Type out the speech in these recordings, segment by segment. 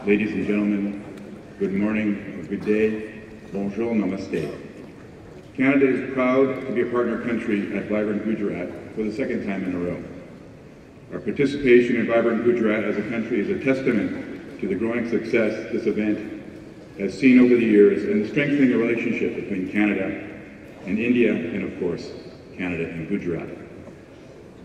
Ladies and gentlemen, good morning, good day, bonjour, namaste. Canada is proud to be a partner country at Vibrant Gujarat for the second time in a row. Our participation in Vibrant Gujarat as a country is a testament to the growing success this event has seen over the years and the strengthening of relationship between Canada and India and, of course, Canada and Gujarat.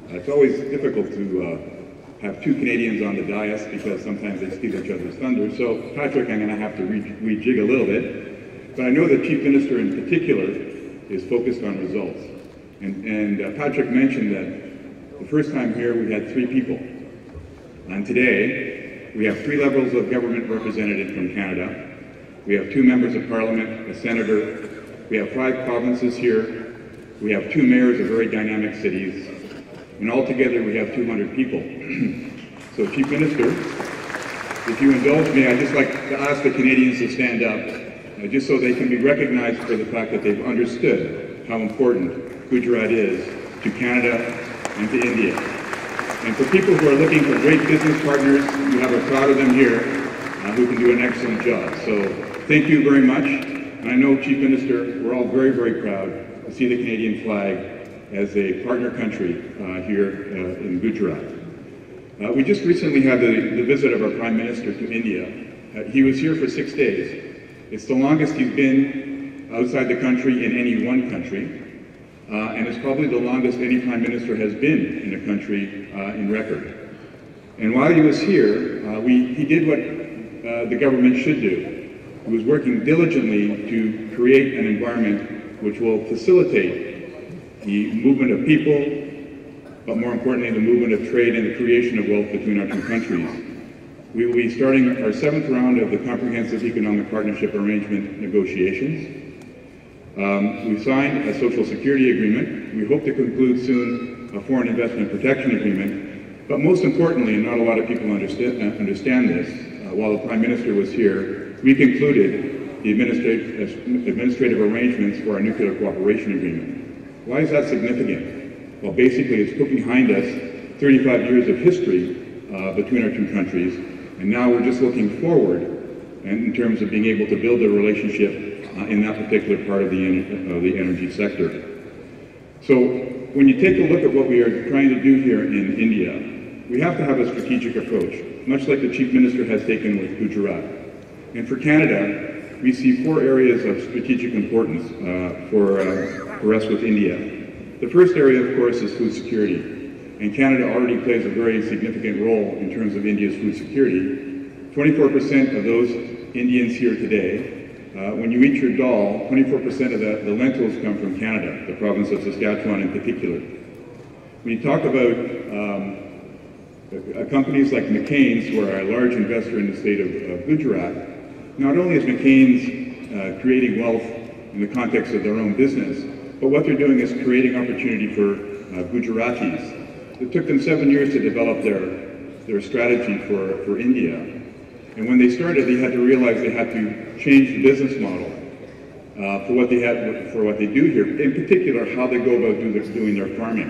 It's always difficult to have two Canadians on the dais because sometimes they steal each other's thunder. So, Patrick, I'm going to have to rejig a little bit. But I know the Chief Minister in particular is focused on results. And Patrick mentioned that the first time here we had 3 people. And today we have 3 levels of government represented from Canada. We have 2 members of parliament, a senator. We have 5 provinces here. We have 2 mayors of very dynamic cities. And altogether we have 200 people. So, Chief Minister, if you indulge me, I'd just like to ask the Canadians to stand up, just so they can be recognized for the fact that they've understood how important Gujarat is to Canada and to India. And for people who are looking for great business partners, you have a crowd of them here who can do an excellent job. So, thank you very much. And I know, Chief Minister, we're all very, very proud to see the Canadian flag as a partner country here in Gujarat. We just recently had the visit of our Prime Minister to India. He was here for 6 days. It's the longest he's been outside the country in any one country, and it's probably the longest any Prime Minister has been in a country in record. And while he was here, he did what the government should do. He was working diligently to create an environment which will facilitate the movement of people, but more importantly, the movement of trade and the creation of wealth between our 2 countries. We will be starting our 7th round of the Comprehensive Economic Partnership Arrangement negotiations. We've signed a Social Security Agreement. We hope to conclude soon a Foreign Investment Protection Agreement. But most importantly, and not a lot of people understand this, while the Prime Minister was here, we concluded the administrative arrangements for our Nuclear Cooperation Agreement. Why is that significant? Well, basically, it's put behind us 35 years of history between our 2 countries, and now we're just looking forward in terms of being able to build a relationship in that particular part of the energy sector. So, when you take a look at what we are trying to do here in India, we have to have a strategic approach, much like the Chief Minister has taken with Gujarat. And for Canada, we see 4 areas of strategic importance for us with India. The first area, of course, is food security. And Canada already plays a very significant role in terms of India's food security. 24% of those Indians here today, when you eat your dal, 24% of the lentils come from Canada, the province of Saskatchewan in particular. When you talk about companies like McCain's, who are a large investor in the state of Gujarat, not only is McCain's creating wealth in the context of their own business, but what they're doing is creating opportunity for Gujaratis. It took them 7 years to develop their strategy for India. And when they started, they had to realize they had to change the business model for what they do here, in particular how they go about doing their farming.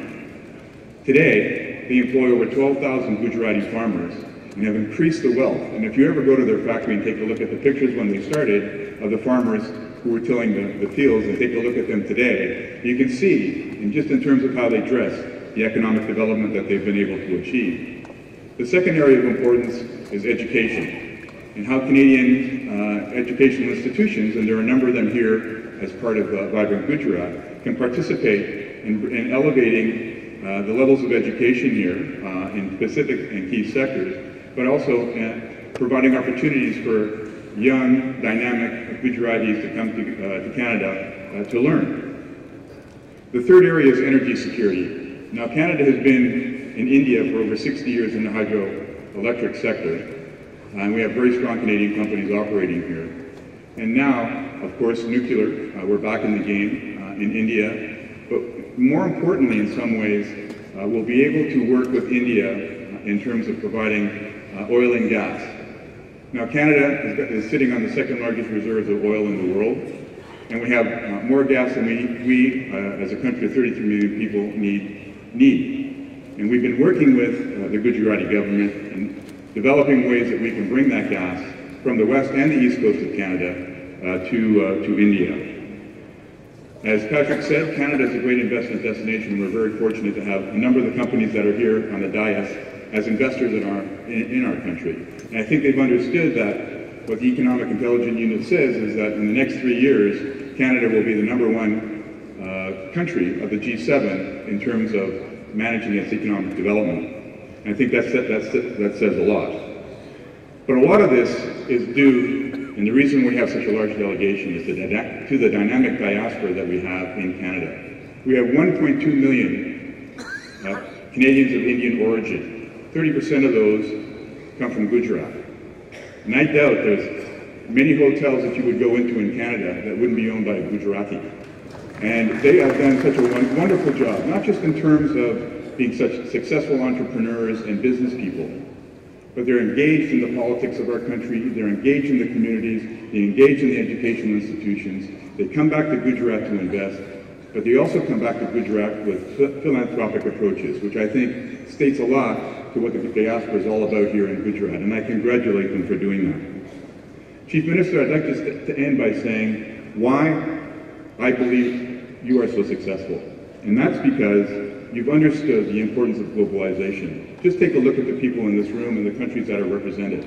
Today, they employ over 12,000 Gujarati farmers and have increased the wealth. And if you ever go to their factory and take a look at the pictures when they started of the farmers who were tilling the fields and take a look at them today, you can see, and just in terms of how they dress, the economic development that they've been able to achieve. The second area of importance is education, and how Canadian educational institutions, and there are a number of them here as part of Vibrant Gujarat, can participate in elevating the levels of education here in specific and key sectors, but also providing opportunities for young, dynamic Gujaratis to come to Canada to learn. The third area is energy security. Now, Canada has been in India for over 60 years in the hydroelectric sector, and we have very strong Canadian companies operating here. And now, of course, nuclear, we're back in the game in India, but more importantly in some ways, we'll be able to work with India in terms of providing oil and gas. Now, Canada is sitting on the 2nd largest reserves of oil in the world, and we have more gas than we as a country of 33 million people, need. And we've been working with the Gujarati government and developing ways that we can bring that gas from the west and the east coast of Canada to India. As Patrick said, Canada is a great investment destination, and we're very fortunate to have a number of the companies that are here on the dais as investors in our country. And I think they've understood that what the Economic Intelligence Unit says is that in the next 3 years, Canada will be the #1 country of the G7 in terms of managing its economic development. And I think that says a lot. But a lot of this is due, and the reason we have such a large delegation is to the dynamic diaspora that we have in Canada. We have 1.2 million Canadians of Indian origin. 30% of those come from Gujarat. And I doubt there's many hotels that you would go into in Canada that wouldn't be owned by a Gujarati. And they have done such a wonderful job, not just in terms of being such successful entrepreneurs and business people, but they're engaged in the politics of our country, they're engaged in the communities, they engage in the educational institutions, they come back to Gujarat to invest, but they also come back to Gujarat with philanthropic approaches, which I think states a lot to what the diaspora is all about here in Gujarat, and I congratulate them for doing that. Chief Minister, I'd like to end by saying why I believe you are so successful, and that's because you've understood the importance of globalization. Just take a look at the people in this room and the countries that are represented.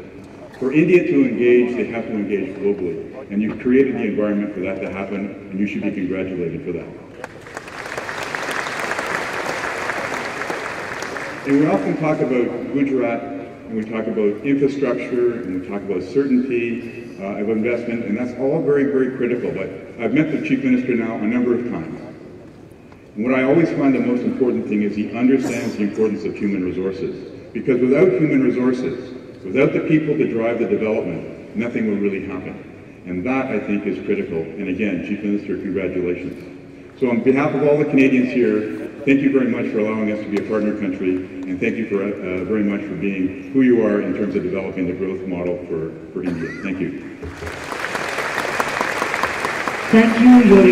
For India to engage, they have to engage globally, and you've created the environment for that to happen, and you should be congratulated for that. And we often talk about Gujarat, and we talk about infrastructure, and we talk about certainty of investment, and that's all very, very critical. But I've met the Chief Minister now a number of times. And what I always find the most important thing is he understands the importance of human resources. Because without human resources, without the people to drive the development, nothing will really happen. And that, I think, is critical. And again, Chief Minister, congratulations. So on behalf of all the Canadians here, thank you very much for allowing us to be a partner country, and thank you for, very much for being who you are in terms of developing the growth model for India. Thank you. Thank you.